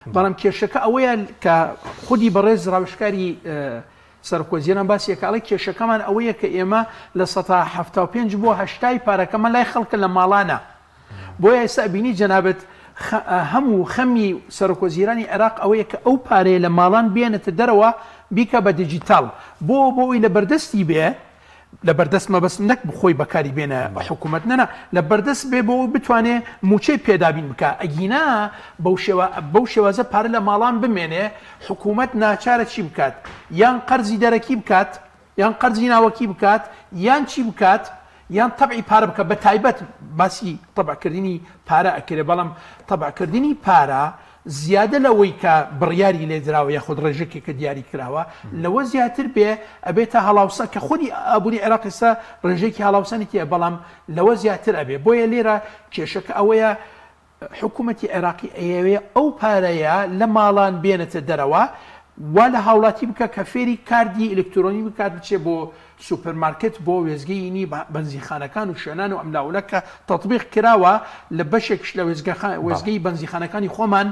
بەڵام کێشەکە ئەوەیە کە خودی بەڕێز ڕاوشکاری سەرۆکوەزیران باسیەکەڵی کێشەکەمان ئەوەیە کە ئێمە لە 1975 بۆ 80 پارەکەمە لای خەڵکە لە ماڵانە بۆیە ئێستا بینی جەنابەت هەموو خەمی سەرۆکوەزیرانی عێراق ئەوەیە کە ئەو پارەیە لە ماڵان بێنێتە دەرەوە بیکە بە دیجیتال بۆ ئەوی لە بەردەستی بێ لە بەردەست مەبەست نەک بخۆی بەکاری بێنە حکوومەت نەنا لە بەردەست بێ بۆ بتوانێت موچەی پێدابین بکە ئەگینا بەو شێوازە پارە لە ماڵان بمێنێ حکوومەت ناچارە چی بکات یان قەرزی دەرەکی بکات یان قەرزی ناوەکی بکات یان چی بکات یان تەبعی پارە بکە بە تایبەت باسی تەبعکردنی پارە ئەکرێ بەڵام تەبعکردنی پارە زیادە لەوەی کە بڕیاری لێدراوە یاخود ڕێژێکی کە دیاری کراوە لەوە زیاتر بێ ئەبێتە هەڵاوسە کە خودی ئابووری عێراق ئێستا ڕێژێکی هەڵاوسانێتیە بەڵام لەوە زیاتر ئەبێ بۆیە لێرە کێشەکە ئەوەیە حکوومەتی عێراقی ئەیەوێ ئەو پارەیە لە ماڵان بێنێتە دەرەوە وا لە هاوڵاتی بکە کە فێری کاردی ئلکترۆنی بکات بچێ بۆ سوپەرمارکت بۆ وێزگەیی بەنزیخانەکان و شوێنان و ئەملاولە کە تەطبیق کراوە لە بەشێکش لە وێزگەی بەنزیخانەکانی خۆمان